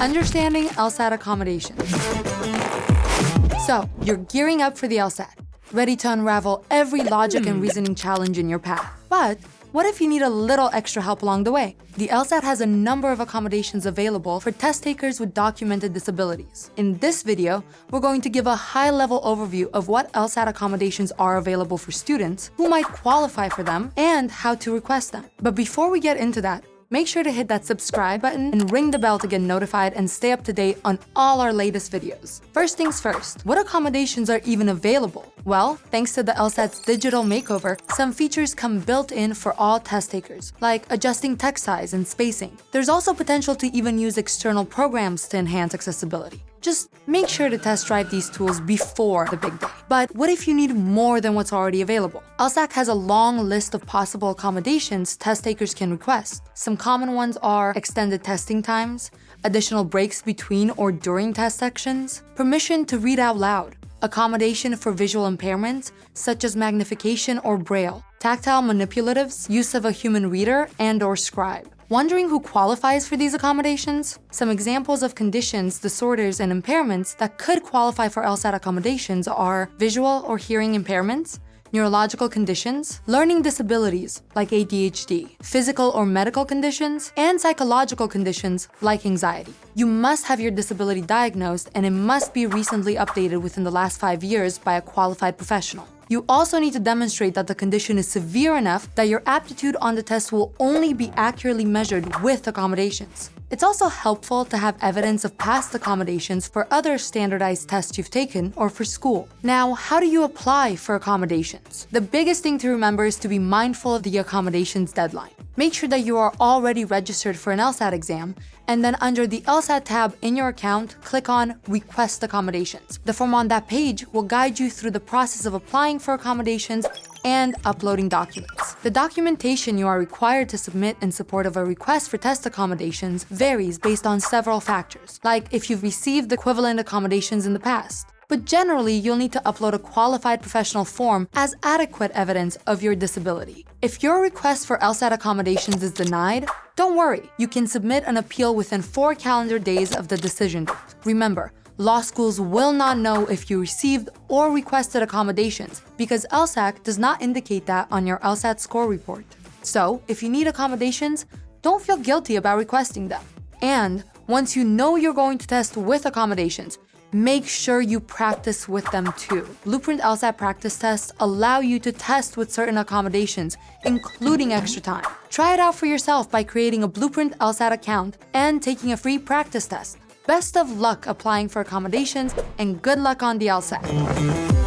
Understanding LSAT accommodations. So, you're gearing up for the LSAT, ready to unravel every logic and reasoning challenge in your path. But what if you need a little extra help along the way? The LSAT has a number of accommodations available for test takers with documented disabilities. In this video, we're going to give a high-level overview of what LSAT accommodations are available for students, who might qualify for them, and how to request them. But before we get into that, make sure to hit that subscribe button and ring the bell to get notified and stay up to date on all our latest videos. First things first, what accommodations are even available? Well, thanks to the LSAT's digital makeover, some features come built in for all test takers, like adjusting text size and spacing. There's also potential to even use external programs to enhance accessibility. Just make sure to test drive these tools before the big day. But what if you need more than what's already available? LSAC has a long list of possible accommodations test takers can request. Some common ones are extended testing times, additional breaks between or during test sections, permission to read out loud, accommodation for visual impairments such as magnification or braille, tactile manipulatives, use of a human reader and/or scribe. Wondering who qualifies for these accommodations? Some examples of conditions, disorders, and impairments that could qualify for LSAT accommodations are visual or hearing impairments, neurological conditions, learning disabilities like ADHD, physical or medical conditions, and psychological conditions like anxiety. You must have your disability diagnosed, and it must be recently updated within the last 5 years by a qualified professional. You also need to demonstrate that the condition is severe enough that your aptitude on the test will only be accurately measured with accommodations. It's also helpful to have evidence of past accommodations for other standardized tests you've taken or for school. Now, how do you apply for accommodations? The biggest thing to remember is to be mindful of the accommodations deadline. Make sure that you are already registered for an LSAT exam, and then under the LSAT tab in your account, click on Request Accommodations. The form on that page will guide you through the process of applying for accommodations and uploading documents. The documentation you are required to submit in support of a request for test accommodations varies based on several factors, like if you've received equivalent accommodations in the past. But generally, you'll need to upload a qualified professional form as adequate evidence of your disability. If your request for LSAT accommodations is denied, don't worry. You can submit an appeal within 4 calendar days of the decision date. Remember, law schools will not know if you received or requested accommodations because LSAC does not indicate that on your LSAT score report. So, if you need accommodations, don't feel guilty about requesting them. And once you know you're going to test with accommodations, make sure you practice with them too. Blueprint LSAT practice tests allow you to test with certain accommodations, including extra time. Try it out for yourself by creating a Blueprint LSAT account and taking a free practice test. Best of luck applying for accommodations, and good luck on the LSAT.